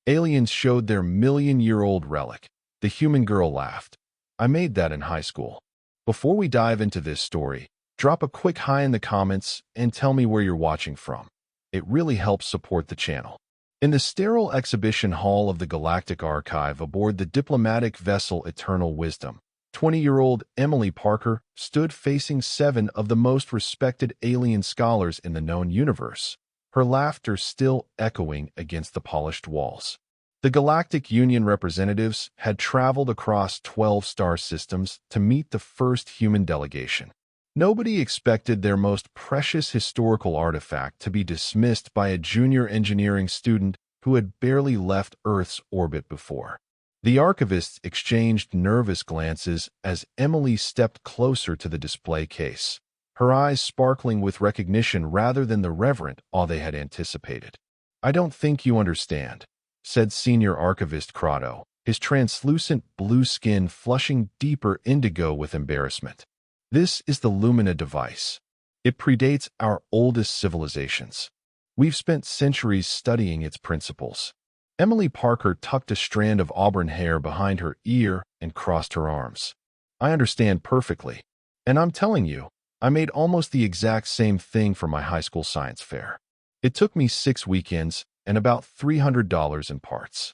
Aliens showed their million-year-old relic. The human girl laughed. I made that in high school. Before we dive into this story, drop a quick hi in the comments and tell me where you're watching from. It really helps support the channel. In the sterile exhibition hall of the Galactic Archive aboard the diplomatic vessel Eternal Wisdom, 20-year-old Emily Parker stood facing 7 of the most respected alien scholars in the known universe, her laughter still echoing against the polished walls. The Galactic Union representatives had traveled across 12 star systems to meet the first human delegation. Nobody expected their most precious historical artifact to be dismissed by a junior engineering student who had barely left Earth's orbit before. The archivists exchanged nervous glances as Emily stepped closer to the display case, her eyes sparkling with recognition rather than the reverent awe they had anticipated. "I don't think you understand," said senior archivist Crotto, his translucent blue skin flushing deeper indigo with embarrassment. "This is the Lumina device. It predates our oldest civilizations. We've spent centuries studying its principles." Emily Parker tucked a strand of auburn hair behind her ear and crossed her arms. "I understand perfectly. And I'm telling you, I made almost the exact same thing for my high school science fair. It took me 6 weekends and about $300 in parts."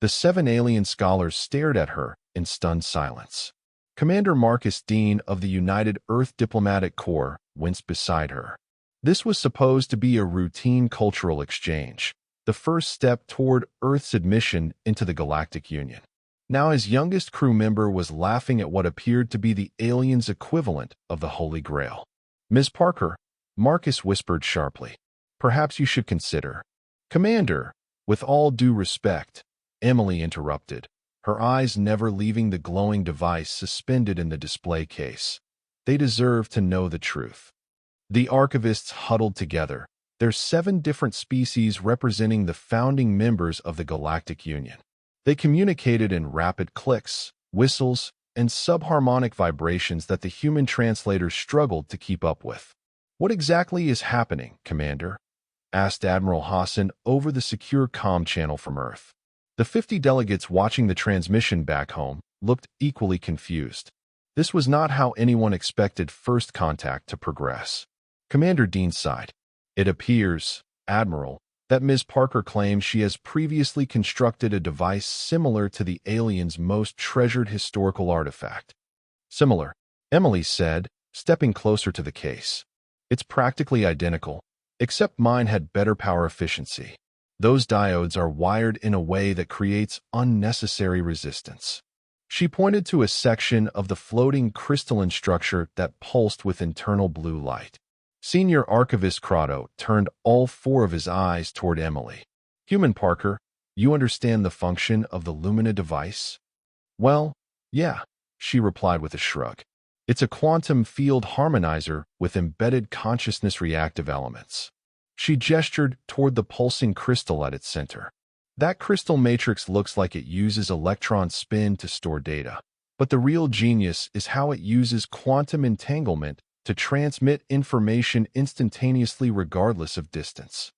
The 7 alien scholars stared at her in stunned silence. Commander Marcus Dean of the United Earth Diplomatic Corps winced beside her. This was supposed to be a routine cultural exchange, the first step toward Earth's admission into the Galactic Union. Now his youngest crew member was laughing at what appeared to be the aliens' equivalent of the Holy Grail. "Ms. Parker," Marcus whispered sharply, "perhaps you should consider—" "Commander, with all due respect," Emily interrupted, her eyes never leaving the glowing device suspended in the display case. "They deserve to know the truth." The archivists huddled together, their 7 different species representing the founding members of the Galactic Union. They communicated in rapid clicks, whistles, and subharmonic vibrations that the human translators struggled to keep up with. "What exactly is happening, Commander?" asked Admiral Hassan over the secure comm channel from Earth. The 50 delegates watching the transmission back home looked equally confused. This was not how anyone expected first contact to progress. Commander Dean sighed. "It appears, Admiral, that Ms. Parker claims she has previously constructed a device similar to the aliens' most treasured historical artifact." "Similar," Emily said, stepping closer to the case. "It's practically identical, except mine had better power efficiency. Those diodes are wired in a way that creates unnecessary resistance." She pointed to a section of the floating crystalline structure that pulsed with internal blue light. Senior Archivist Crotto turned all 4 of his eyes toward Emily. "Human Parker, you understand the function of the Lumina device?" "Well, yeah," she replied with a shrug. "It's a quantum field harmonizer with embedded consciousness reactive elements." She gestured toward the pulsing crystal at its center. "That crystal matrix looks like it uses electron spin to store data, but the real genius is how it uses quantum entanglement to transmit information instantaneously regardless of distance."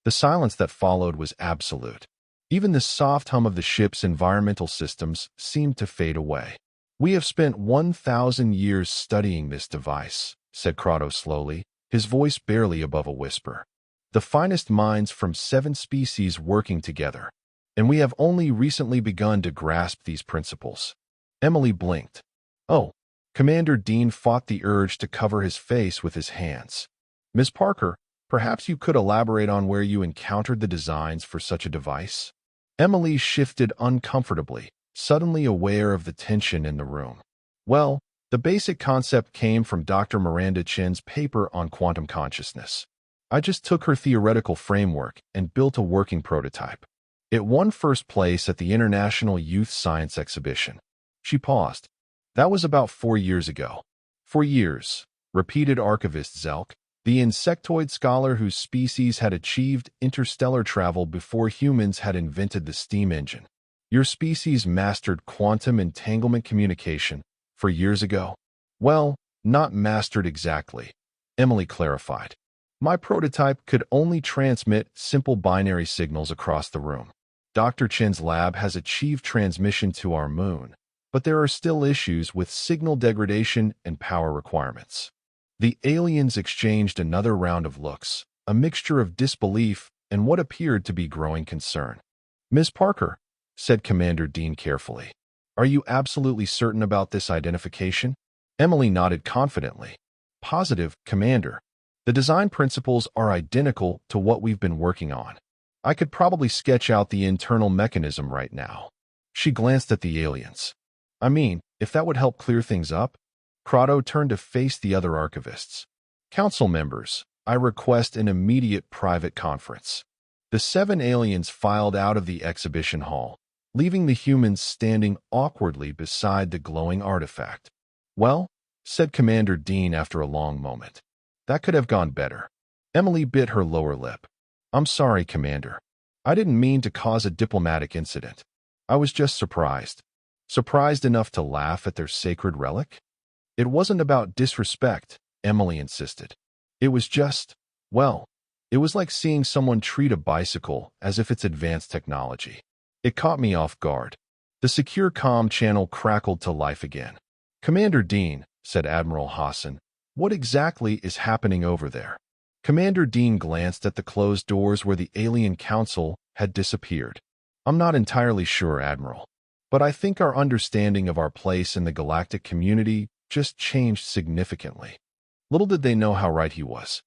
The silence that followed was absolute. Even the soft hum of the ship's environmental systems seemed to fade away. "We have spent 1,000 years studying this device," said Crotto slowly, his voice barely above a whisper. "The finest minds from 7 species working together, and we have only recently begun to grasp these principles." Emily blinked. "Oh." Commander Dean fought the urge to cover his face with his hands. "Ms. Parker, perhaps you could elaborate on where you encountered the designs for such a device?" Emily shifted uncomfortably, suddenly aware of the tension in the room. "Well, the basic concept came from Dr. Miranda Chen's paper on quantum consciousness. I just took her theoretical framework and built a working prototype. It won first place at the International Youth Science Exhibition." She paused. "That was about 4 years ago." "For years," repeated Archivist Zelk, the insectoid scholar whose species had achieved interstellar travel before humans had invented the steam engine. "Your species mastered quantum entanglement communication 4 years ago?" "Well, not mastered exactly," Emily clarified. "My prototype could only transmit simple binary signals across the room. Dr. Chen's lab has achieved transmission to our moon, but there are still issues with signal degradation and power requirements. The aliens exchanged another round of looks, a mixture of disbelief and what appeared to be growing concern. "Ms. Parker," said Commander Dean carefully, "are you absolutely certain about this identification?" Emily nodded confidently. "Positive, Commander. The design principles are identical to what we've been working on. I could probably sketch out the internal mechanism right now." She glanced at the aliens. "I mean, if that would help clear things up." Crotto turned to face the other archivists. "Council members, I request an immediate private conference." The 7 aliens filed out of the exhibition hall, leaving the humans standing awkwardly beside the glowing artifact. "Well," said Commander Dean after a long moment, "that could have gone better." Emily bit her lower lip. "I'm sorry, Commander. I didn't mean to cause a diplomatic incident. I was just surprised. Surprised enough to laugh at their sacred relic?" "It wasn't about disrespect," Emily insisted. "It was just, well, it was like seeing someone treat a bicycle as if it's advanced technology. It caught me off guard." The secure comm channel crackled to life again. "Commander Dean," said Admiral Hassan, "what exactly is happening over there?" Commander Dean glanced at the closed doors where the alien council had disappeared. "I'm not entirely sure, Admiral, but I think our understanding of our place in the galactic community just changed significantly." Little did they know how right he was.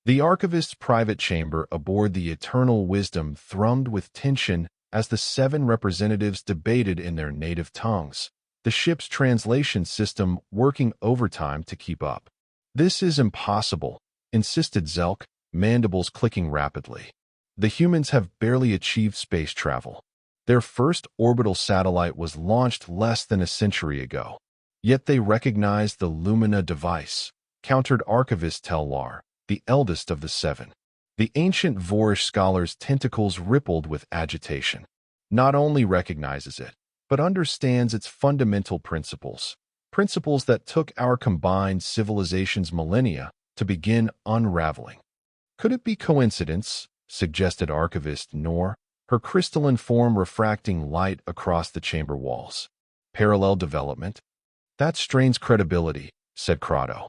The archivist's private chamber aboard the Eternal Wisdom thrummed with tension as the 7 representatives debated in their native tongues, the ship's translation system working overtime to keep up. "This is impossible," insisted Zelk, mandibles clicking rapidly. "The humans have barely achieved space travel. Their first orbital satellite was launched less than a century ago. Yet they recognized the Lumina device," countered Archivist Tellar, the eldest of the 7. The ancient Vorish scholar's tentacles rippled with agitation. "Not only recognizes it, but understands its fundamental principles. Principles that took our combined civilization's millennia to begin unraveling." "Could it be coincidence?" suggested Archivist Noor, her crystalline form refracting light across the chamber walls. "Parallel development?" "That strains credibility," said Crotto.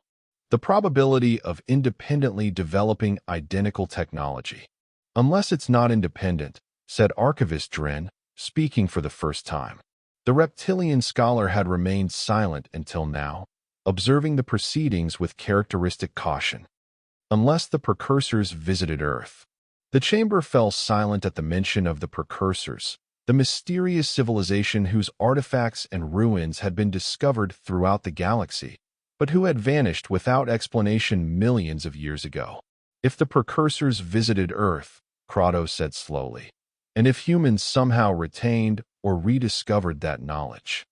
"The probability of independently developing identical technology." "Unless it's not independent," said Archivist Dren, speaking for the first time. The reptilian scholar had remained silent until now, observing the proceedings with characteristic caution. "Unless the precursors visited Earth." The chamber fell silent at the mention of the precursors, the mysterious civilization whose artifacts and ruins had been discovered throughout the galaxy, but who had vanished without explanation millions of years ago. "If the precursors visited Earth," Crotto said slowly, "and if humans somehow retained or rediscovered that knowledge,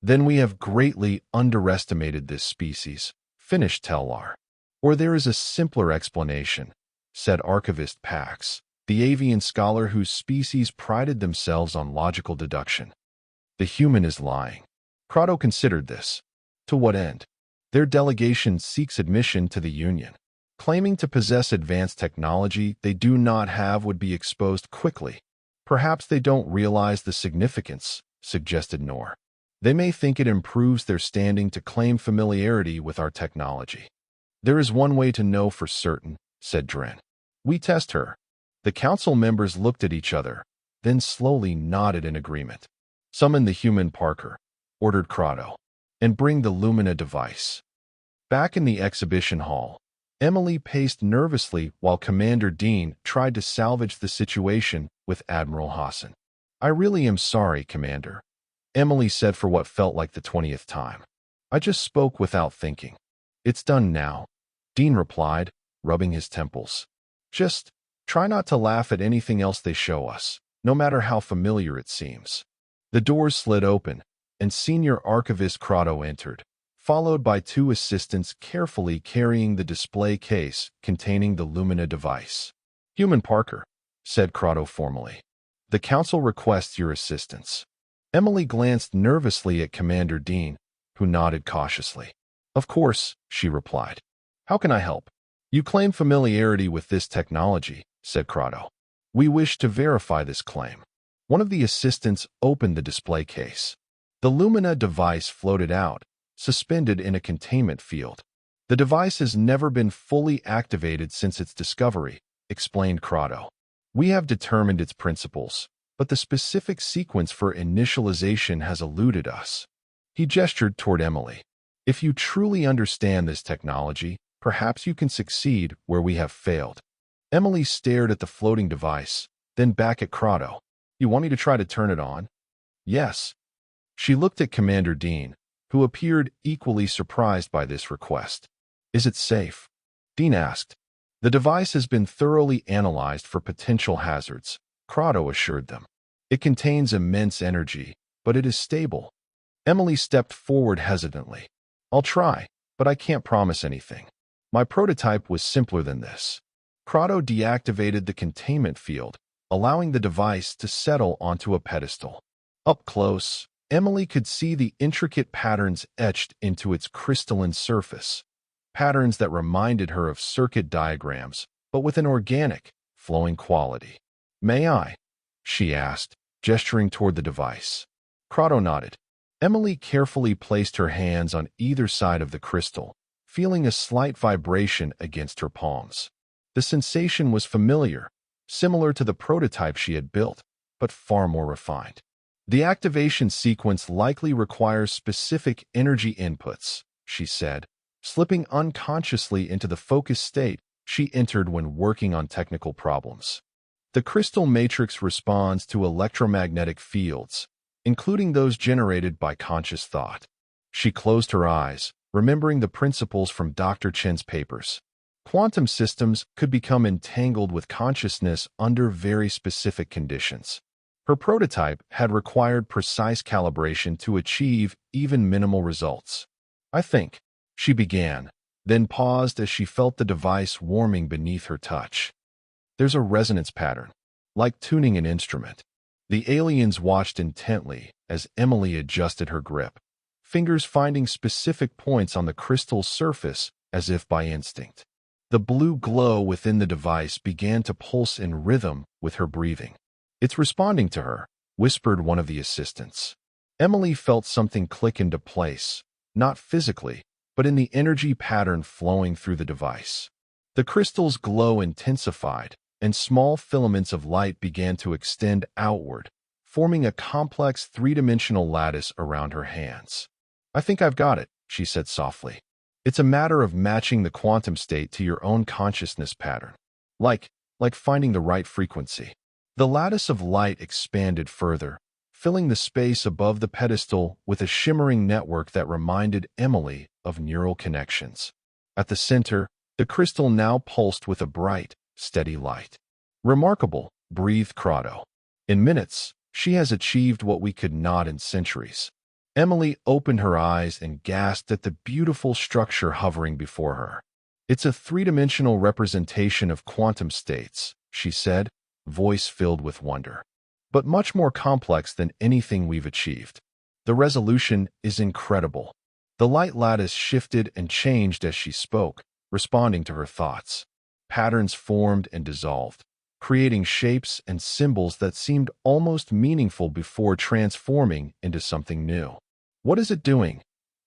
then we have greatly underestimated this species," finished Tellar. "Or there is a simpler explanation," said Archivist Pax, the avian scholar whose species prided themselves on logical deduction. "The human is lying." Crotto considered this. To what end? Their delegation seeks admission to the Union. Claiming to possess advanced technology they do not have would be exposed quickly. "Perhaps they don't realize the significance," suggested Noor. "They may think it improves their standing to claim familiarity with our technology." "There is one way to know for certain," said Dren. "We test her." The council members looked at each other, then slowly nodded in agreement. "Summon the human Parker," ordered Crotto, "and bring the Lumina device." Back in the exhibition hall, Emily paced nervously while Commander Dean tried to salvage the situation with Admiral Hassan. "I really am sorry, Commander," Emily said for what felt like the 20th time. "I just spoke without thinking." "It's done now," Dean replied, rubbing his temples. "Just try not to laugh at anything else they show us, no matter how familiar it seems." The doors slid open, and Senior Archivist Crotto entered, followed by 2 assistants carefully carrying the display case containing the Lumina device. "Human Parker," said Crotto formally, "the Council requests your assistance." Emily glanced nervously at Commander Dean, who nodded cautiously. "Of course," she replied. "How can I help?" "You claim familiarity with this technology," said Crotto. "We wish to verify this claim." One of the assistants opened the display case. The Lumina device floated out, suspended in a containment field. The device has never been fully activated since its discovery, explained Crotto. We have determined its principles, but the specific sequence for initialization has eluded us. He gestured toward Emily. If you truly understand this technology, perhaps you can succeed where we have failed. Emily stared at the floating device, then back at Crotto. You want me to try to turn it on? Yes. She looked at Commander Dean, who appeared equally surprised by this request. Is it safe? Dean asked. The device has been thoroughly analyzed for potential hazards, Crotto assured them. It contains immense energy, but it is stable. Emily stepped forward hesitantly. I'll try, but I can't promise anything. My prototype was simpler than this. Crotto deactivated the containment field, allowing the device to settle onto a pedestal. Up close, Emily could see the intricate patterns etched into its crystalline surface, patterns that reminded her of circuit diagrams, but with an organic, flowing quality. May I? She asked, gesturing toward the device. Crotto nodded. Emily carefully placed her hands on either side of the crystal, feeling a slight vibration against her palms. The sensation was familiar, similar to the prototype she had built, but far more refined. The activation sequence likely requires specific energy inputs, she said, slipping unconsciously into the focused state she entered when working on technical problems. The crystal matrix responds to electromagnetic fields, including those generated by conscious thought. She closed her eyes, remembering the principles from Dr. Chen's papers. Quantum systems could become entangled with consciousness under very specific conditions. Her prototype had required precise calibration to achieve even minimal results. I think, she began, then paused as she felt the device warming beneath her touch. There's a resonance pattern, like tuning an instrument. The aliens watched intently as Emily adjusted her grip, fingers finding specific points on the crystal's surface as if by instinct. The blue glow within the device began to pulse in rhythm with her breathing. It's responding to her, whispered one of the assistants. Emily felt something click into place, not physically, but in the energy pattern flowing through the device. The crystal's glow intensified, and small filaments of light began to extend outward, forming a complex three-dimensional lattice around her hands. I think I've got it, she said softly. It's a matter of matching the quantum state to your own consciousness pattern. Like finding the right frequency. The lattice of light expanded further, filling the space above the pedestal with a shimmering network that reminded Emily of neural connections. At the center, the crystal now pulsed with a bright, steady light. Remarkable, breathed Crotto. In minutes, she has achieved what we could not in centuries. Emily opened her eyes and gasped at the beautiful structure hovering before her. It's a three-dimensional representation of quantum states, she said, voice filled with wonder. But much more complex than anything we've achieved. The resolution is incredible. The light lattice shifted and changed as she spoke, responding to her thoughts. Patterns formed and dissolved, creating shapes and symbols that seemed almost meaningful before transforming into something new. What is it doing?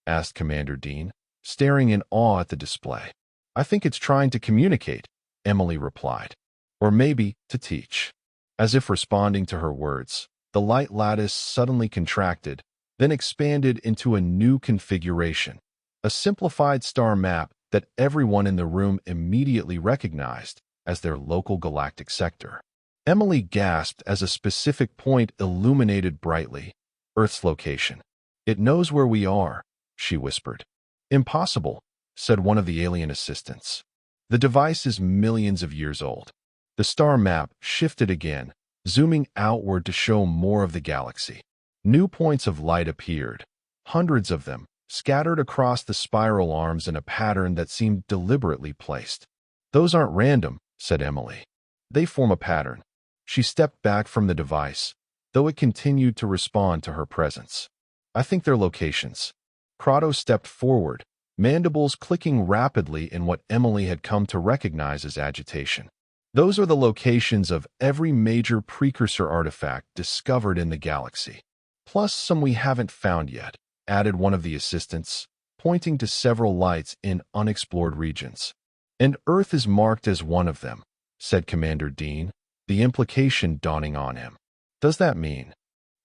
Asked Commander Dean, staring in awe at the display. I think it's trying to communicate, Emily replied. Or maybe to teach. As if responding to her words, the light lattice suddenly contracted, then expanded into a new configuration, a simplified star map that everyone in the room immediately recognized as their local galactic sector. Emily gasped as a specific point illuminated brightly, Earth's location. It knows where we are, she whispered. Impossible, said one of the alien assistants. The device is millions of years old. The star map shifted again, zooming outward to show more of the galaxy. New points of light appeared, hundreds of them, scattered across the spiral arms in a pattern that seemed deliberately placed. Those aren't random, said Emily. They form a pattern. She stepped back from the device, though it continued to respond to her presence. I think they're locations. Crotto stepped forward, mandibles clicking rapidly in what Emily had come to recognize as agitation. Those are the locations of every major precursor artifact discovered in the galaxy. Plus some we haven't found yet, added one of the assistants, pointing to several lights in unexplored regions. And Earth is marked as one of them, said Commander Dean, the implication dawning on him. Does that mean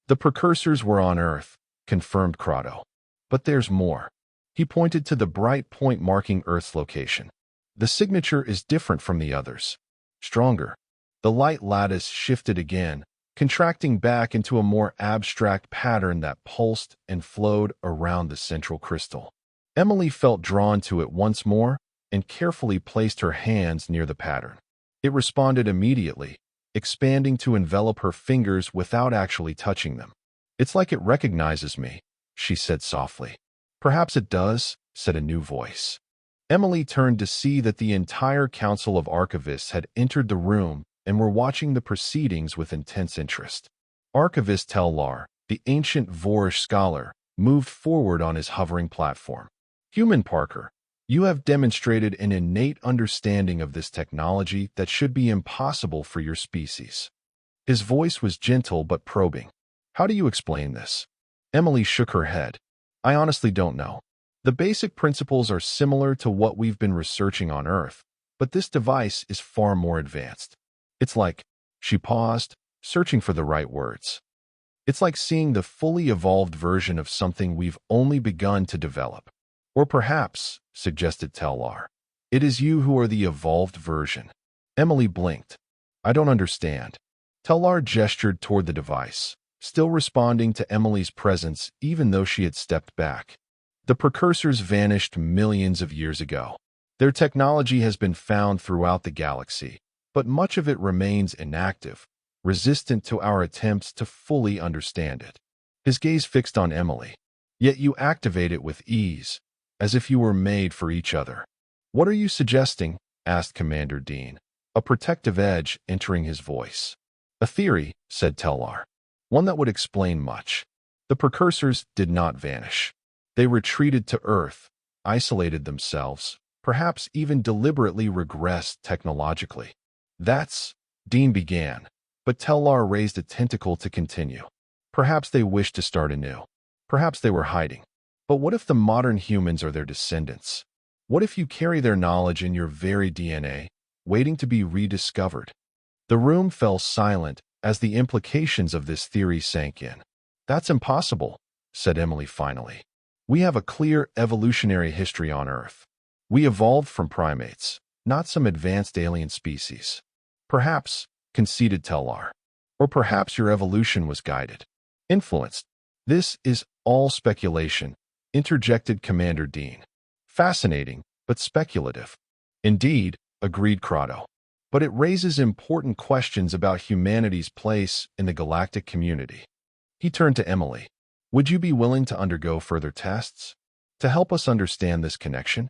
the precursors were on Earth? Confirmed Crotto. But there's more. He pointed to the bright point marking Earth's location. The signature is different from the others. Stronger. The light lattice shifted again, contracting back into a more abstract pattern that pulsed and flowed around the central crystal. Emily felt drawn to it once more and carefully placed her hands near the pattern. It responded immediately, expanding to envelop her fingers without actually touching them. It's like it recognizes me, she said softly. Perhaps it does, said a new voice. Emily turned to see that the entire council of archivists had entered the room and were watching the proceedings with intense interest. Archivist Tellar, the ancient Vorish scholar, moved forward on his hovering platform. Human Parker, you have demonstrated an innate understanding of this technology that should be impossible for your species. His voice was gentle but probing. How do you explain this? Emily shook her head. I honestly don't know. The basic principles are similar to what we've been researching on Earth, but this device is far more advanced. It's like, she paused, searching for the right words. It's like seeing the fully evolved version of something we've only begun to develop. Or perhaps, suggested Tellar, it is you who are the evolved version. Emily blinked. I don't understand. Tellar gestured toward the device, still responding to Emily's presence even though she had stepped back. The precursors vanished millions of years ago. Their technology has been found throughout the galaxy, but much of it remains inactive, resistant to our attempts to fully understand it. His gaze fixed on Emily. Yet you activate it with ease, as if you were made for each other. What are you suggesting? Asked Commander Dean, a protective edge entering his voice. A theory, said Tellar. One that would explain much. The precursors did not vanish. They retreated to Earth, isolated themselves, perhaps even deliberately regressed technologically. Dean began, but Tellar raised a tentacle to continue. Perhaps they wished to start anew. Perhaps they were hiding. But what if the modern humans are their descendants? What if you carry their knowledge in your very DNA, waiting to be rediscovered? The room fell silent as the implications of this theory sank in. That's impossible, said Emily finally. We have a clear evolutionary history on Earth. We evolved from primates, not some advanced alien species. Perhaps, conceded Tellar. Or perhaps your evolution was guided, influenced. This is all speculation, interjected Commander Dean. Fascinating, but speculative. Indeed, agreed Crotto. But it raises important questions about humanity's place in the galactic community. He turned to Emily. Would you be willing to undergo further tests to help us understand this connection?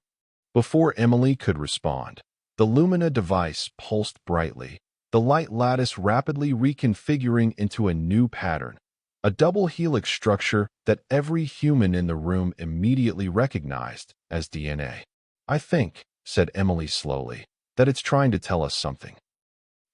Before Emily could respond, the Lumina device pulsed brightly, the light lattice rapidly reconfiguring into a new pattern, a double helix structure that every human in the room immediately recognized as DNA. I think, said Emily slowly, that it's trying to tell us something.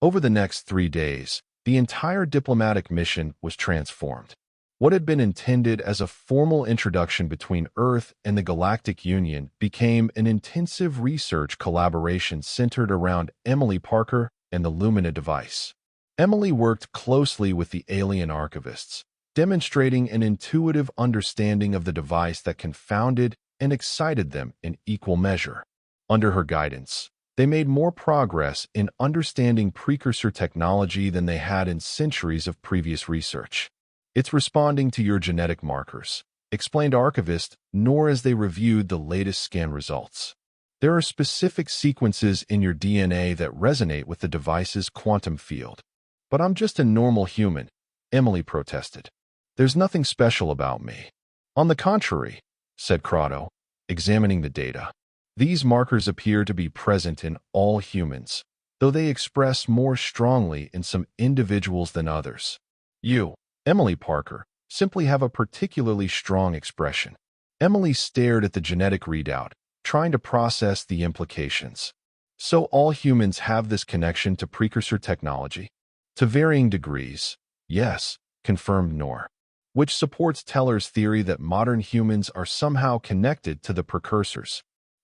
Over the next 3 days, the entire diplomatic mission was transformed. What had been intended as a formal introduction between Earth and the Galactic Union became an intensive research collaboration centered around Emily Parker and the Lumina device. Emily worked closely with the alien archivists, demonstrating an intuitive understanding of the device that confounded and excited them in equal measure. Under her guidance, they made more progress in understanding precursor technology than they had in centuries of previous research. It's responding to your genetic markers, explained Archivist, nor as they reviewed the latest scan results. There are specific sequences in your DNA that resonate with the device's quantum field. But I'm just a normal human, Emily protested. There's nothing special about me. On the contrary, said Crotto, examining the data. These markers appear to be present in all humans, though they express more strongly in some individuals than others. You, Emily Parker, simply have a particularly strong expression. Emily stared at the genetic readout, trying to process the implications. So all humans have this connection to precursor technology? To varying degrees, yes, confirmed Noor, which supports Teller's theory that modern humans are somehow connected to the precursors.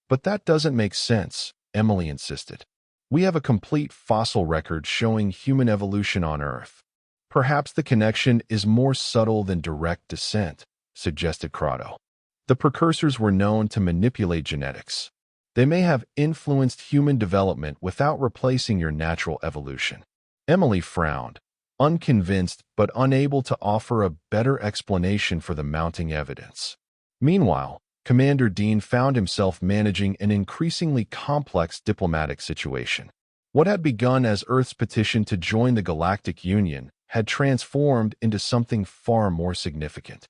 But that doesn't make sense, Emily insisted. We have a complete fossil record showing human evolution on Earth. Perhaps the connection is more subtle than direct descent, suggested Crotto. The precursors were known to manipulate genetics. They may have influenced human development without replacing your natural evolution. Emily frowned, unconvinced but unable to offer a better explanation for the mounting evidence. Meanwhile, Commander Dean found himself managing an increasingly complex diplomatic situation. What had begun as Earth's petition to join the Galactic Union had transformed into something far more significant.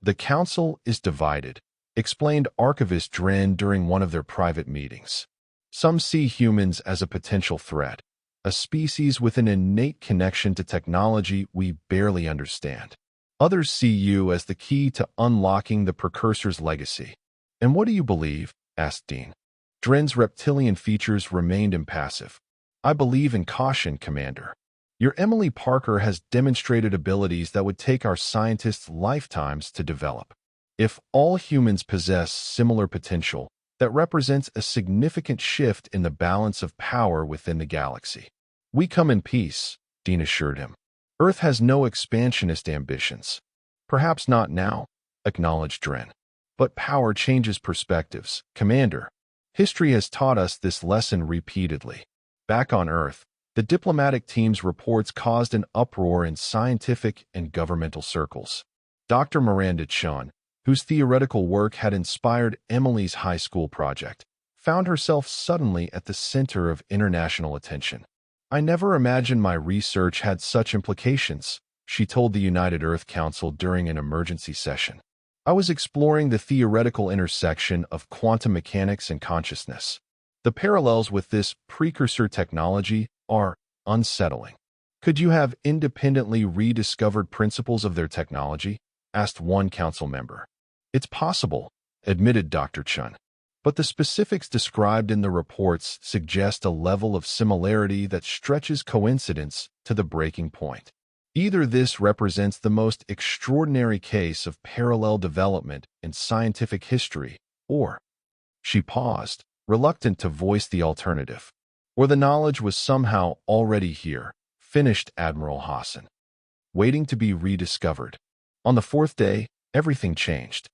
The Council is divided, explained Archivist Dren during one of their private meetings. Some see humans as a potential threat, a species with an innate connection to technology we barely understand. Others see you as the key to unlocking the precursor's legacy. And what do you believe? Asked Dean. Dren's reptilian features remained impassive. I believe in caution, Commander. Your Emily Parker has demonstrated abilities that would take our scientists' lifetimes to develop. If all humans possess similar potential, that represents a significant shift in the balance of power within the galaxy. We come in peace, Dean assured him. Earth has no expansionist ambitions. Perhaps not now, acknowledged Dren. But power changes perspectives, Commander. History has taught us this lesson repeatedly. Back on Earth, the diplomatic team's reports caused an uproar in scientific and governmental circles. Dr. Miranda Chun, whose theoretical work had inspired Emily's high school project, found herself suddenly at the center of international attention. I never imagined my research had such implications, she told the United Earth Council during an emergency session. I was exploring the theoretical intersection of quantum mechanics and consciousness. The parallels with this precursor technology are unsettling. Could you have independently rediscovered principles of their technology? Asked one council member. It's possible, admitted Dr. Chun. But the specifics described in the reports suggest a level of similarity that stretches coincidence to the breaking point. Either this represents the most extraordinary case of parallel development in scientific history, or— She paused, reluctant to voice the alternative. Or the knowledge was somehow already here, finished Admiral Hassan, waiting to be rediscovered. On the fourth day, everything changed.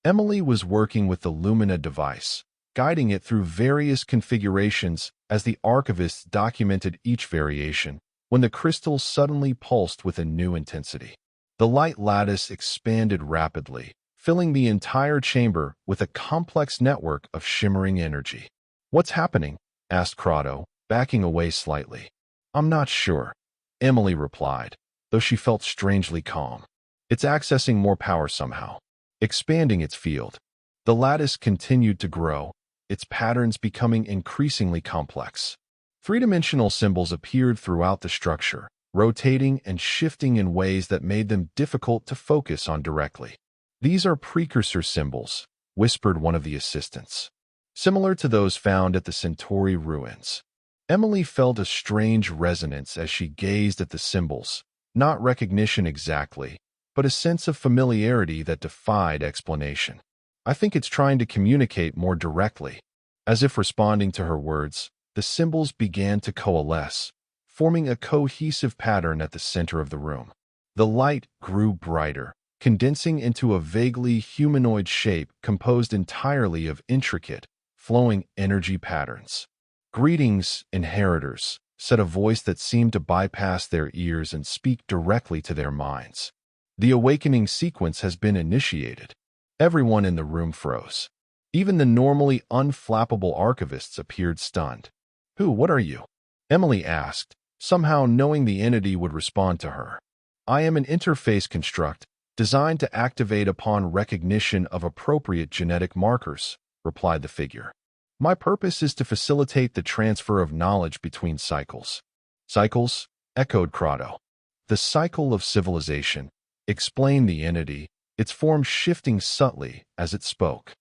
Emily was working with the Lumina device, guiding it through various configurations as the archivists documented each variation, when the crystal suddenly pulsed with a new intensity. The light lattice expanded rapidly, filling the entire chamber with a complex network of shimmering energy. What's happening? Asked Crotto, backing away slightly. I'm not sure, Emily replied, though she felt strangely calm. It's accessing more power somehow, expanding its field. The lattice continued to grow, its patterns becoming increasingly complex. Three-dimensional symbols appeared throughout the structure, rotating and shifting in ways that made them difficult to focus on directly. These are precursor symbols, whispered one of the assistants. Similar to those found at the Centauri ruins. Emily felt a strange resonance as she gazed at the symbols, not recognition exactly, but a sense of familiarity that defied explanation. I think it's trying to communicate more directly. As if responding to her words, the symbols began to coalesce, forming a cohesive pattern at the center of the room. The light grew brighter, condensing into a vaguely humanoid shape composed entirely of intricate, flowing energy patterns. Greetings, inheritors, said a voice that seemed to bypass their ears and speak directly to their minds. The awakening sequence has been initiated. Everyone in the room froze. Even the normally unflappable archivists appeared stunned. What are you? Emily asked, somehow knowing the entity would respond to her. I am an interface construct, designed to activate upon recognition of appropriate genetic markers, replied the figure. My purpose is to facilitate the transfer of knowledge between cycles. Cycles? Echoed Crotto. The cycle of civilization, explained the entity, its form shifting subtly as it spoke.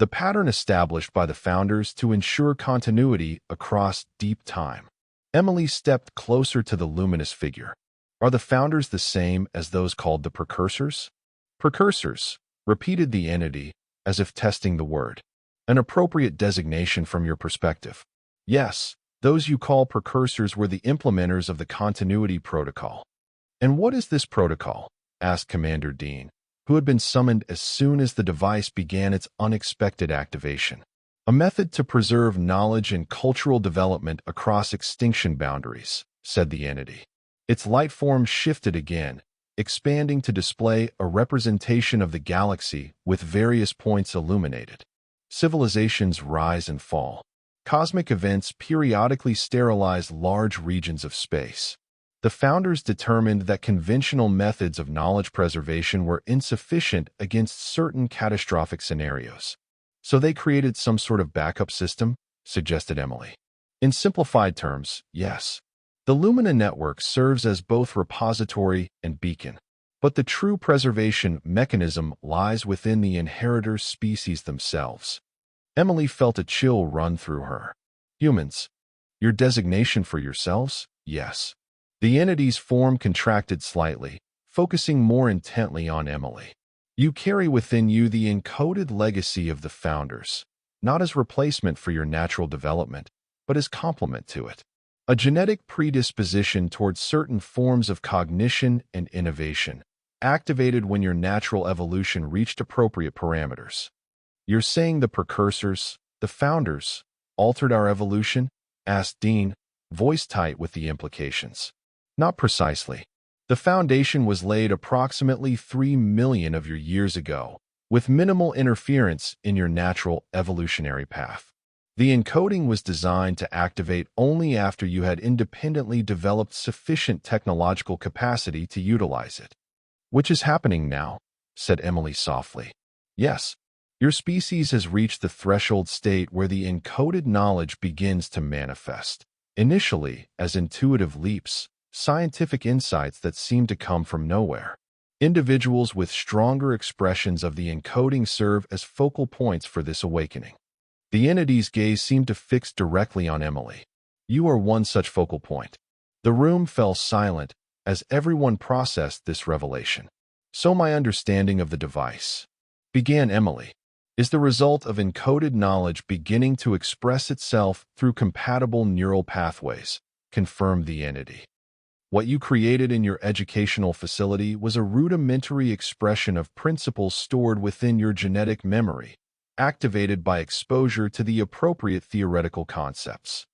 the pattern established by the founders to ensure continuity across deep time. Emily stepped closer to the luminous figure. Are the founders the same as those called the precursors? Precursors, repeated the entity, as if testing the word. An appropriate designation from your perspective. Yes, those you call precursors were the implementers of the continuity protocol. And what is this protocol? Asked Commander Dean, who had been summoned as soon as the device began its unexpected activation. A method to preserve knowledge and cultural development across extinction boundaries, said the entity. Its light form shifted again, expanding to display a representation of the galaxy with various points illuminated. Civilizations rise and fall. Cosmic events periodically sterilize large regions of space. The founders determined that conventional methods of knowledge preservation were insufficient against certain catastrophic scenarios. So they created some sort of backup system, suggested Emily. In simplified terms, yes. The Lumina network serves as both repository and beacon. But the true preservation mechanism lies within the inheritor species themselves. Emily felt a chill run through her. Humans. Your designation for yourselves? Yes. The entity's form contracted slightly, focusing more intently on Emily. You carry within you the encoded legacy of the founders, not as replacement for your natural development, but as complement to it. A genetic predisposition towards certain forms of cognition and innovation, activated when your natural evolution reached appropriate parameters. You're saying the precursors, the founders, altered our evolution? Asked Dean, voice tight with the implications. Not precisely. The foundation was laid approximately 3 million of your years ago, with minimal interference in your natural evolutionary path. The encoding was designed to activate only after you had independently developed sufficient technological capacity to utilize it. Which is happening now, said Emily softly. Yes, your species has reached the threshold state where the encoded knowledge begins to manifest, initially as intuitive leaps, scientific insights that seem to come from nowhere. Individuals with stronger expressions of the encoding serve as focal points for this awakening. The entity's gaze seemed to fix directly on Emily. You are one such focal point. The room fell silent as everyone processed this revelation. So my understanding of the device, began Emily, is the result of encoded knowledge beginning to express itself through compatible neural pathways, confirmed the entity. What you created in your educational facility was a rudimentary expression of principles stored within your genetic memory, activated by exposure to the appropriate theoretical concepts.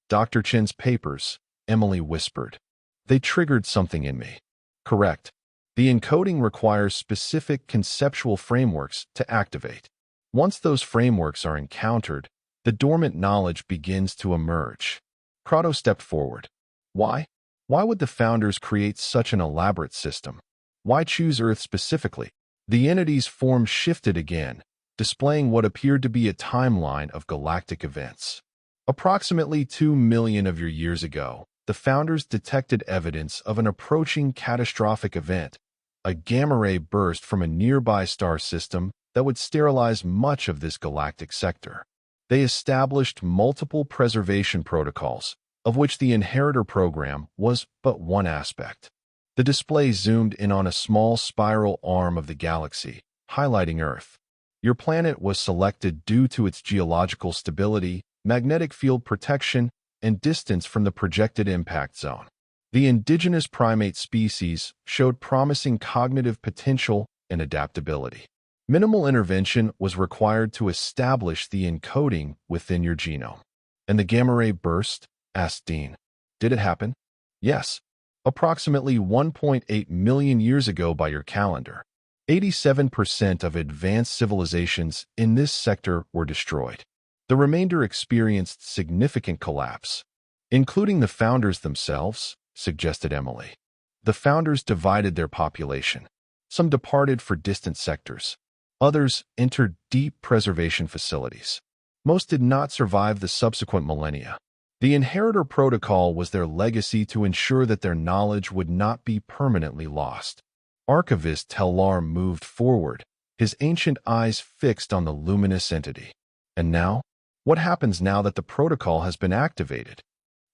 Dr. Chen's papers, Emily whispered. They triggered something in me. Correct. The encoding requires specific conceptual frameworks to activate. Once those frameworks are encountered, the dormant knowledge begins to emerge. Crotto stepped forward. Why? Why would the founders create such an elaborate system? Why choose Earth specifically? The entity's form shifted again, displaying what appeared to be a timeline of galactic events. Approximately 2 million of your years ago, the founders detected evidence of an approaching catastrophic event, a gamma-ray burst from a nearby star system that would sterilize much of this galactic sector. They established multiple preservation protocols, of which the inheritor program was but one aspect. The display zoomed in on a small spiral arm of the galaxy, highlighting Earth. Your planet was selected due to its geological stability, magnetic field protection, and distance from the projected impact zone. The indigenous primate species showed promising cognitive potential and adaptability. Minimal intervention was required to establish the encoding within your genome. And the gamma-ray burst? Asked Dean. Did it happen? Yes. Approximately 1.8 million years ago by your calendar. 87% of advanced civilizations in this sector were destroyed. The remainder experienced significant collapse, including the founders themselves, suggested Emily. The founders divided their population. Some departed for distant sectors. Others entered deep preservation facilities. Most did not survive the subsequent millennia. The inheritor protocol was their legacy to ensure that their knowledge would not be permanently lost. Archivist Tellar moved forward, his ancient eyes fixed on the luminous entity. And now? What happens now that the protocol has been activated?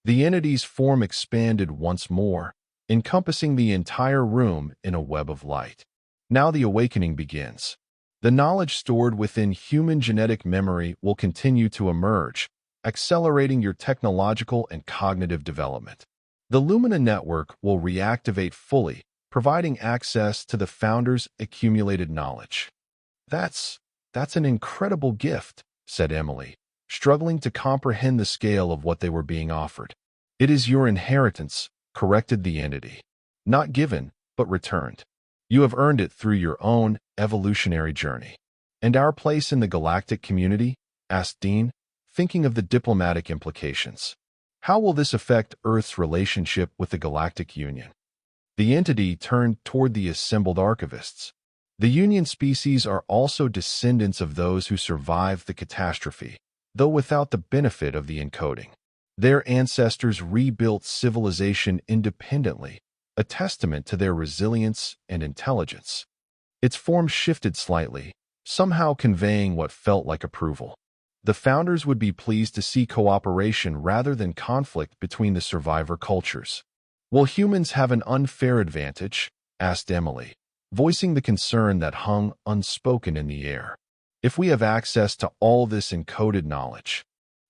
The entity's form expanded once more, encompassing the entire room in a web of light. Now the awakening begins. The knowledge stored within human genetic memory will continue to emerge, accelerating your technological and cognitive development. The Lumina network will reactivate fully, providing access to the founder's accumulated knowledge. That's an incredible gift, said Emily, struggling to comprehend the scale of what they were being offered. It is your inheritance, corrected the entity. Not given, but returned. You have earned it through your own evolutionary journey. And our place in the galactic community? Asked Dean, thinking of the diplomatic implications. How will this affect Earth's relationship with the Galactic Union? The entity turned toward the assembled archivists. The Union species are also descendants of those who survived the catastrophe, though without the benefit of the encoding. Their ancestors rebuilt civilization independently, a testament to their resilience and intelligence. Its form shifted slightly, somehow conveying what felt like approval. The founders would be pleased to see cooperation rather than conflict between the survivor cultures. Will humans have an unfair advantage? Asked Emily, voicing the concern that hung unspoken in the air. If we have access to all this encoded knowledge.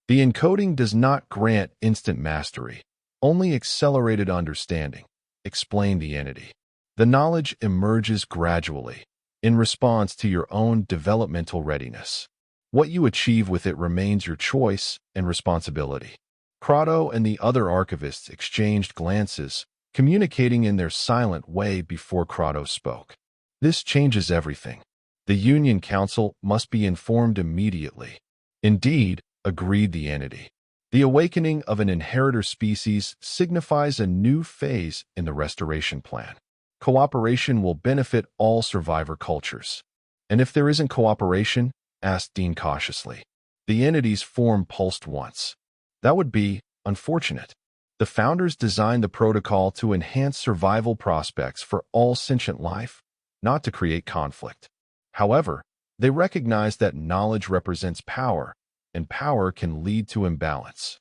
The encoding does not grant instant mastery, only accelerated understanding, explained the entity. The knowledge emerges gradually, in response to your own developmental readiness. What you achieve with it remains your choice and responsibility. Crotto and the other archivists exchanged glances, communicating in their silent way before Crotto spoke. This changes everything. The Union Council must be informed immediately. Indeed, agreed the entity. The awakening of an inheritor species signifies a new phase in the restoration plan. Cooperation will benefit all survivor cultures. And if there isn't cooperation, asked Dean cautiously. The entity's form pulsed once. That would be unfortunate. The founders designed the protocol to enhance survival prospects for all sentient life, not to create conflict. However, they recognize that knowledge represents power, and power can lead to imbalance.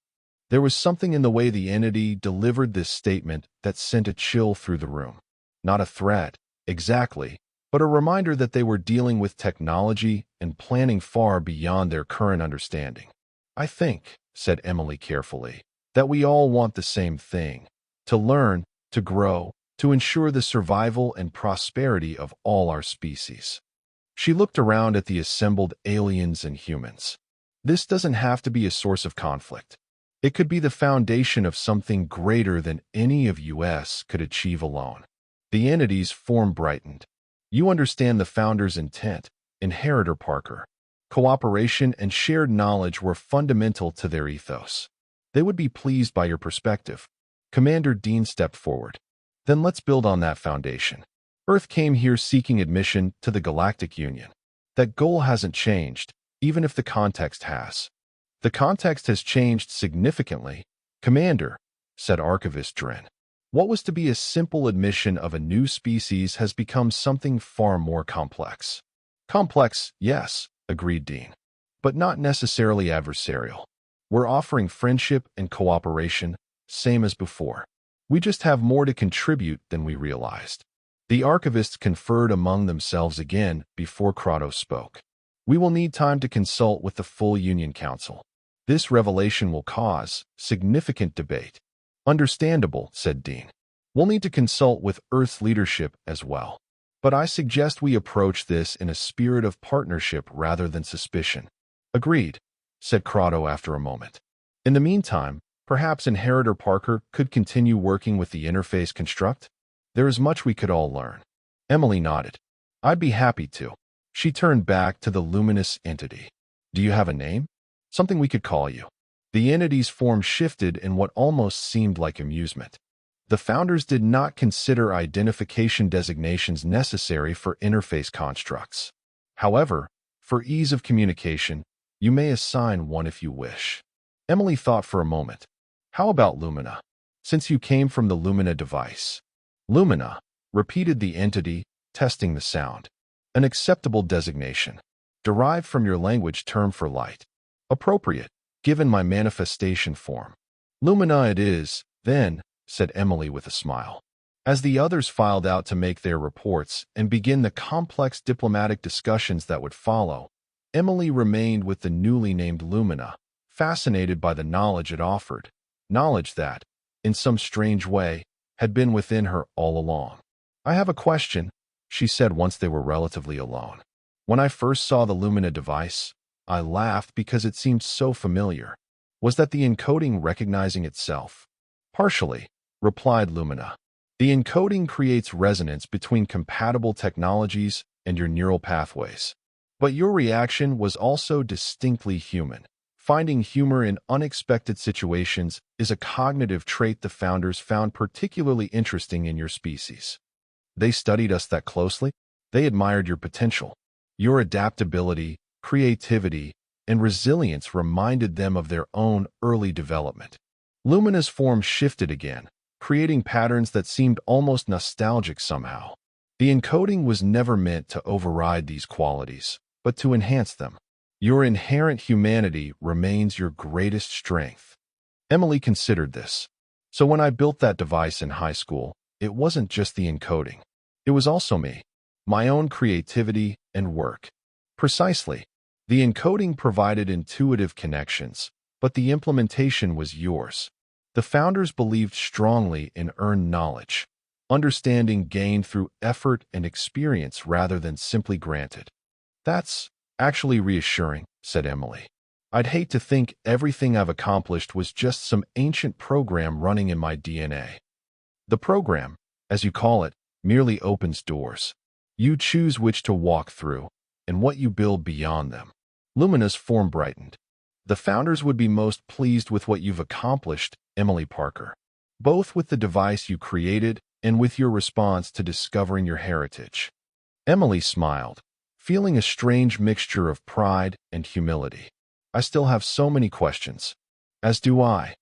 There was something in the way the entity delivered this statement that sent a chill through the room. Not a threat, exactly, but a reminder that they were dealing with technology and planning far beyond their current understanding. I think, said Emily carefully, that we all want the same thing: to learn, to grow, to ensure the survival and prosperity of all our species. She looked around at the assembled aliens and humans. This doesn't have to be a source of conflict. It could be the foundation of something greater than any of us could achieve alone. The entity's form brightened. You understand the founder's intent, Inheritor Parker. Cooperation and shared knowledge were fundamental to their ethos. They would be pleased by your perspective. Commander Dean stepped forward. Then let's build on that foundation. Earth came here seeking admission to the Galactic Union. That goal hasn't changed, even if the context has. The context has changed significantly, Commander, said Archivist Dren. What was to be a simple admission of a new species has become something far more complex. Complex, yes, agreed Dean, but not necessarily adversarial. We're offering friendship and cooperation, same as before. We just have more to contribute than we realized. The archivists conferred among themselves again before Crotto spoke. We will need time to consult with the full Union Council. This revelation will cause significant debate. Understandable, said Dean. We'll need to consult with Earth's leadership as well. But I suggest we approach this in a spirit of partnership rather than suspicion. Agreed, said Crotto after a moment. In the meantime, perhaps Inheritor Parker could continue working with the interface construct? There is much we could all learn. Emily nodded. I'd be happy to. She turned back to the luminous entity. Do you have a name? Something we could call you. The entity's form shifted in what almost seemed like amusement. The founders did not consider identification designations necessary for interface constructs. However, for ease of communication, you may assign one if you wish. Emily thought for a moment. How about Lumina? Since you came from the Lumina device. Lumina, repeated the entity, testing the sound. An acceptable designation, derived from your language term for light. Appropriate, given my manifestation form. Lumina it is, then, said Emily with a smile. As the others filed out to make their reports and begin the complex diplomatic discussions that would follow, Emily remained with the newly named Lumina, fascinated by the knowledge it offered, knowledge that, in some strange way, had been within her all along. I have a question, she said once they were relatively alone. When I first saw the Lumina device, I laughed because it seemed so familiar. Was that the encoding recognizing itself? Partially, replied Lumina. The encoding creates resonance between compatible technologies and your neural pathways. But your reaction was also distinctly human. Finding humor in unexpected situations is a cognitive trait the founders found particularly interesting in your species. They studied us that closely. They admired your potential. Your adaptability, creativity, and resilience reminded them of their own early development. Lumina's form shifted again, creating patterns that seemed almost nostalgic somehow. The encoding was never meant to override these qualities, but to enhance them. Your inherent humanity remains your greatest strength. Emily considered this. So when I built that device in high school, it wasn't just the encoding. It was also me, my own creativity and work. Precisely. The encoding provided intuitive connections, but the implementation was yours. The founders believed strongly in earned knowledge, understanding gained through effort and experience rather than simply granted. That's actually reassuring, said Emily. I'd hate to think everything I've accomplished was just some ancient program running in my DNA. The program, as you call it, merely opens doors. You choose which to walk through, and what you build beyond them. Lumina's form brightened. The founders would be most pleased with what you've accomplished, Emily Parker, both with the device you created and with your response to discovering your heritage. Emily smiled, feeling a strange mixture of pride and humility. I still have so many questions. As do I,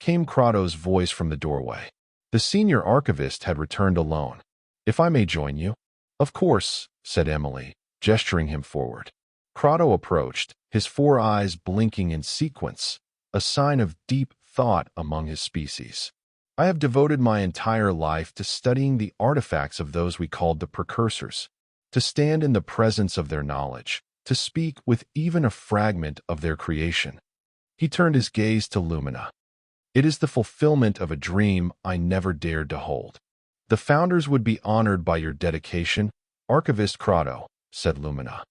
came Crotto's voice from the doorway. The senior archivist had returned alone. If I may join you? Of course, said Emily, gesturing him forward. Crotto approached, his 4 eyes blinking in sequence, a sign of deep thought among his species. I have devoted my entire life to studying the artifacts of those we called the precursors, to stand in the presence of their knowledge, to speak with even a fragment of their creation. He turned his gaze to Lumina. It is the fulfillment of a dream I never dared to hold. The founders would be honored by your dedication, Archivist Crotto, said Lumina.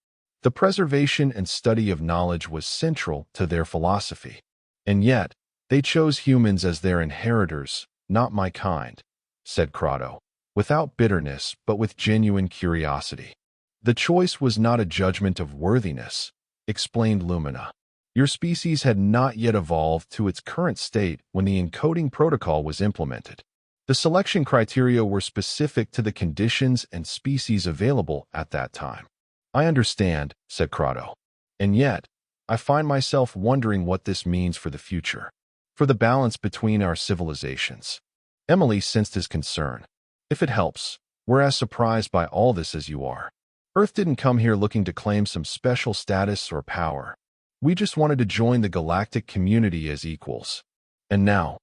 The preservation and study of knowledge was central to their philosophy. And yet, they chose humans as their inheritors, not my kind, said Crotto, without bitterness but with genuine curiosity. The choice was not a judgment of worthiness, explained Lumina. Your species had not yet evolved to its current state when the encoding protocol was implemented. The selection criteria were specific to the conditions and species available at that time. I understand, said Crotto. And yet, I find myself wondering what this means for the future, for the balance between our civilizations. Emily sensed his concern. If it helps, we're as surprised by all this as you are. Earth didn't come here looking to claim some special status or power. We just wanted to join the galactic community as equals. And now,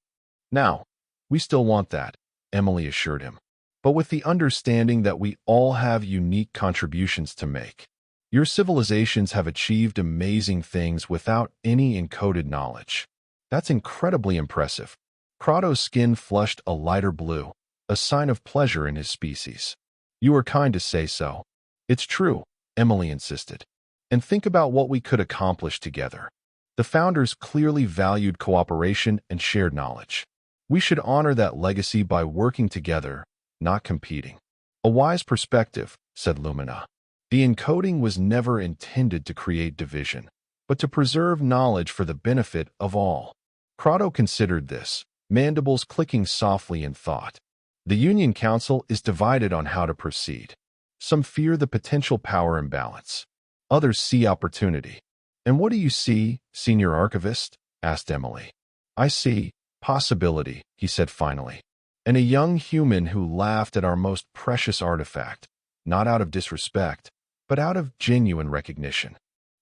we still want that, Emily assured him, but with the understanding that we all have unique contributions to make. Your civilizations have achieved amazing things without any encoded knowledge. That's incredibly impressive. Crotto's skin flushed a lighter blue, a sign of pleasure in his species. You are kind to say so. It's true, Emily insisted. And think about what we could accomplish together. The founders clearly valued cooperation and shared knowledge. We should honor that legacy by working together, not competing. A wise perspective, said Lumina. The encoding was never intended to create division, but to preserve knowledge for the benefit of all. Crotto considered this, mandibles clicking softly in thought. The Union Council is divided on how to proceed. Some fear the potential power imbalance. Others see opportunity. And what do you see, Senior Archivist? Asked Emily. I see possibility, he said finally. And a young human who laughed at our most precious artifact, not out of disrespect, but out of genuine recognition.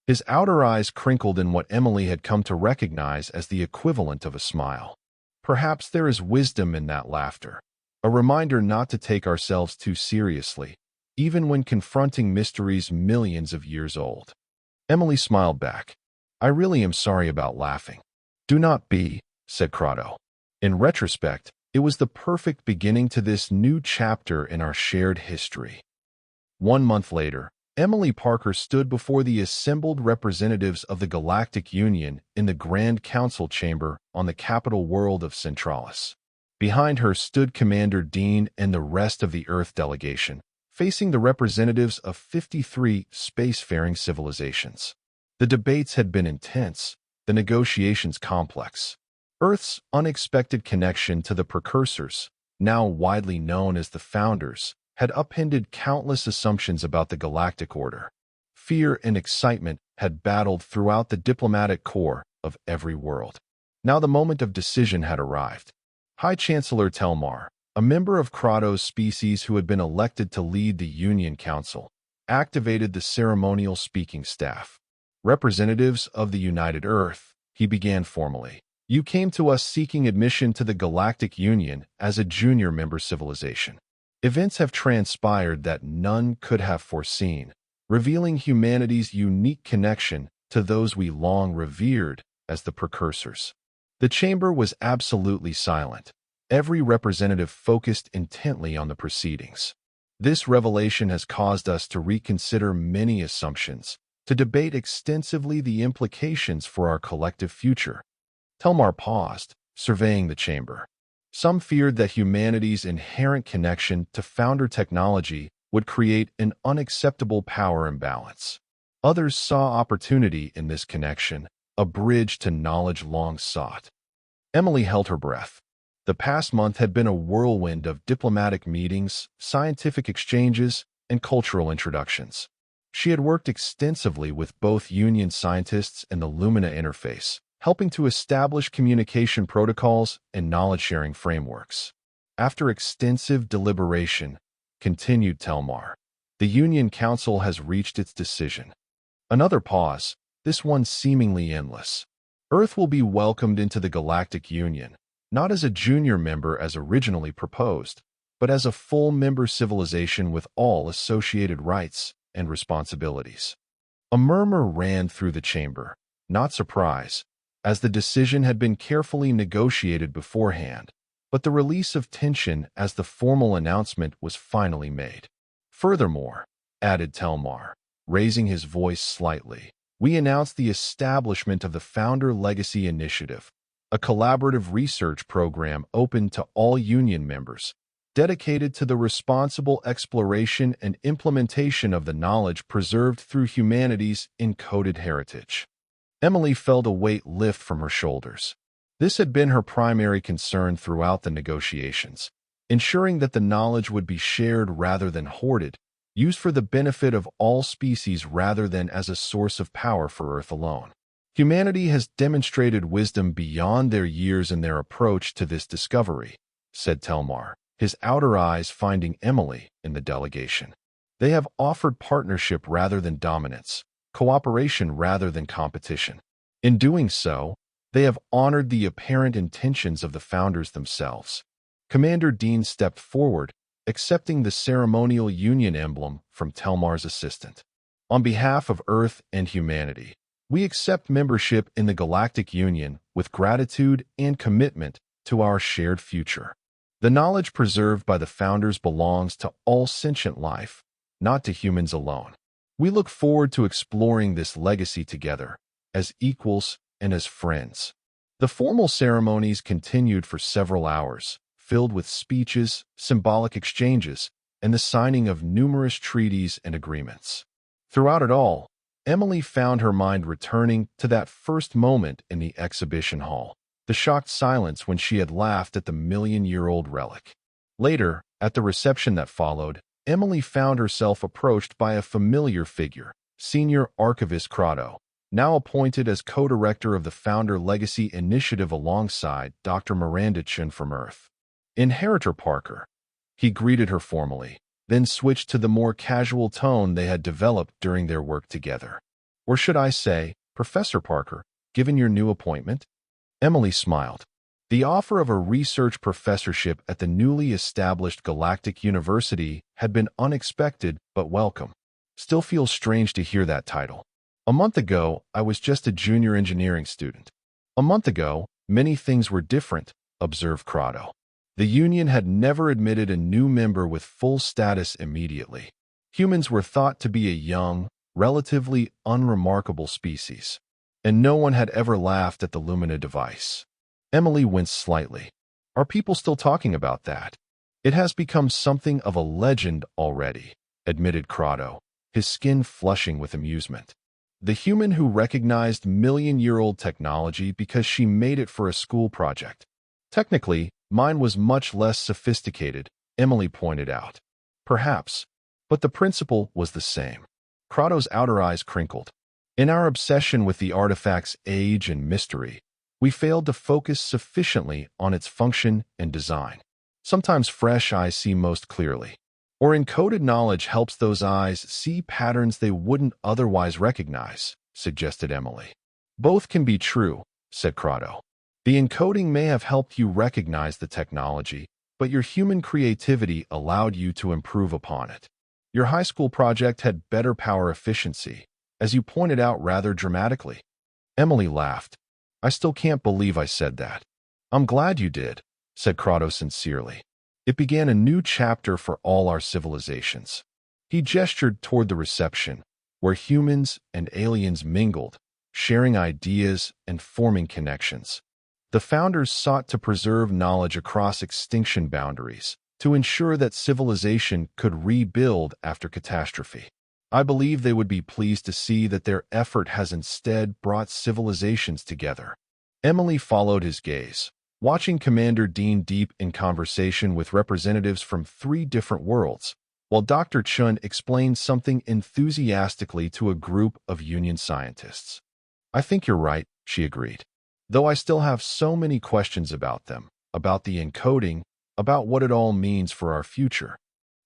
His outer eyes crinkled in what Emily had come to recognize as the equivalent of a smile. Perhaps there is wisdom in that laughter, a reminder not to take ourselves too seriously, even when confronting mysteries millions of years old. Emily smiled back. I really am sorry about laughing. Do not be, said Crotto. In retrospect, it was the perfect beginning to this new chapter in our shared history. 1 month later, Emily Parker stood before the assembled representatives of the Galactic Union in the Grand Council chamber on the capital world of Centralis. Behind her stood Commander Dean and the rest of the Earth delegation, facing the representatives of 53 spacefaring civilizations. The debates had been intense, the negotiations complex. Earth's unexpected connection to the precursors, now widely known as the Founders, had upended countless assumptions about the galactic order. Fear and excitement had battled throughout the diplomatic corps of every world. Now the moment of decision had arrived. High Chancellor Telmar, a member of Crotto's species who had been elected to lead the Union Council, activated the ceremonial speaking staff. Representatives of the United Earth, he began formally. You came to us seeking admission to the Galactic Union as a junior member civilization. Events have transpired that none could have foreseen, revealing humanity's unique connection to those we long revered as the precursors. The chamber was absolutely silent. Every representative focused intently on the proceedings. This revelation has caused us to reconsider many assumptions, to debate extensively the implications for our collective future. Telmar paused, surveying the chamber. Some feared that humanity's inherent connection to founder technology would create an unacceptable power imbalance. Others saw opportunity in this connection, a bridge to knowledge long sought. Emily held her breath. The past month had been a whirlwind of diplomatic meetings, scientific exchanges, and cultural introductions. She had worked extensively with both Union scientists and the Lumina interface, helping to establish communication protocols and knowledge-sharing frameworks. After extensive deliberation, continued Telmar, the Union Council has reached its decision. Another pause, this one seemingly endless. Earth will be welcomed into the Galactic Union, not as a junior member as originally proposed, but as a full member civilization with all associated rights and responsibilities. A murmur ran through the chamber, not surprise, as the decision had been carefully negotiated beforehand, but the release of tension as the formal announcement was finally made. Furthermore, added Telmar, raising his voice slightly, we announced the establishment of the Founder Legacy Initiative, a collaborative research program open to all Union members, dedicated to the responsible exploration and implementation of the knowledge preserved through humanity's encoded heritage. Emily felt a weight lift from her shoulders. This had been her primary concern throughout the negotiations, ensuring that the knowledge would be shared rather than hoarded, used for the benefit of all species rather than as a source of power for Earth alone. Humanity has demonstrated wisdom beyond their years in their approach to this discovery, said Telmar, his outer eyes finding Emily in the delegation. They have offered partnership rather than dominance, cooperation rather than competition. In doing so, they have honored the apparent intentions of the founders themselves. Commander Dean stepped forward, accepting the ceremonial Union emblem from Telmar's assistant. On behalf of Earth and humanity, we accept membership in the Galactic Union with gratitude and commitment to our shared future. The knowledge preserved by the founders belongs to all sentient life, not to humans alone. We look forward to exploring this legacy together, as equals and as friends. The formal ceremonies continued for several hours, filled with speeches, symbolic exchanges, and the signing of numerous treaties and agreements. Throughout it all, Emily found her mind returning to that first moment in the exhibition hall, the shocked silence when she had laughed at the million-year-old relic. Later, at the reception that followed, Emily found herself approached by a familiar figure, Senior Archivist Crotto, now appointed as co-director of the Founder Legacy Initiative alongside Dr. Miranda Chen from Earth. Inheritor Parker. He greeted her formally. then switched to the more casual tone they had developed during their work together. Or should I say, Professor Parker, given your new appointment? Emily smiled. The offer of a research professorship at the newly established Galactic University had been unexpected but welcome. Still feels strange to hear that title. A month ago, I was just a junior engineering student. A month ago, many things were different, observed Crotto. The Union had never admitted a new member with full status immediately. Humans were thought to be a young, relatively unremarkable species, and no one had ever laughed at the Lumina device. Emily winced slightly. Are people still talking about that? It has become something of a legend already, admitted Crotto, his skin flushing with amusement. The human who recognized million-year-old technology because she made it for a school project. Technically, mine was much less sophisticated, Emily pointed out. Perhaps, but the principle was the same. Crotto's outer eyes crinkled. In our obsession with the artifact's age and mystery, we failed to focus sufficiently on its function and design. Sometimes fresh eyes see most clearly, or encoded knowledge helps those eyes see patterns they wouldn't otherwise recognize, suggested Emily. Both can be true, said Crotto. The encoding may have helped you recognize the technology, but your human creativity allowed you to improve upon it. Your high school project had better power efficiency, as you pointed out rather dramatically. Emily laughed. I still can't believe I said that. I'm glad you did, said Crotto sincerely. It began a new chapter for all our civilizations. He gestured toward the reception, where humans and aliens mingled, sharing ideas and forming connections. The founders sought to preserve knowledge across extinction boundaries, to ensure that civilization could rebuild after catastrophe. I believe they would be pleased to see that their effort has instead brought civilizations together. Emily followed his gaze, watching Commander Dean deep in conversation with representatives from 3 different worlds, while Dr. Chun explained something enthusiastically to a group of Union scientists. I think you're right, she agreed. Though I still have so many questions about them, about the encoding, about what it all means for our future.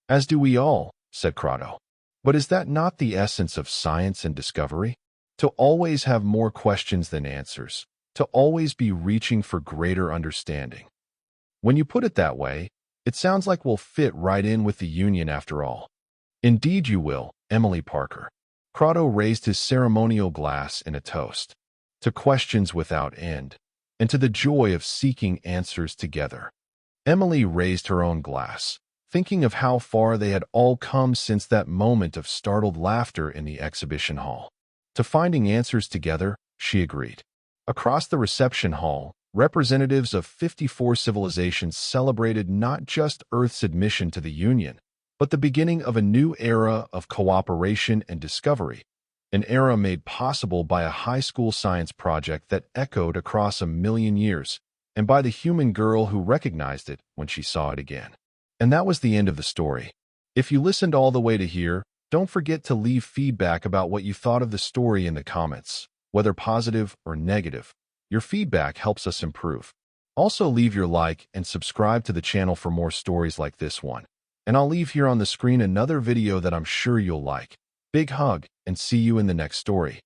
As do we all, said Crotto. But is that not the essence of science and discovery? To always have more questions than answers, to always be reaching for greater understanding. When you put it that way, it sounds like we'll fit right in with the Union after all. Indeed you will, Emily Parker. Crotto raised his ceremonial glass in a toast. To questions without end, and to the joy of seeking answers together. Emily raised her own glass, thinking of how far they had all come since that moment of startled laughter in the exhibition hall. To finding answers together, she agreed. Across the reception hall, representatives of 54 civilizations celebrated not just Earth's admission to the Union, but the beginning of a new era of cooperation and discovery. An era made possible by a high school science project that echoed across 1,000,000 years, and by the human girl who recognized it when she saw it again. And that was the end of the story. If you listened all the way to here, don't forget to leave feedback about what you thought of the story in the comments, whether positive or negative. Your feedback helps us improve. Also leave your like and subscribe to the channel for more stories like this one. And I'll leave here on the screen another video that I'm sure you'll like. Big hug, and see you in the next story.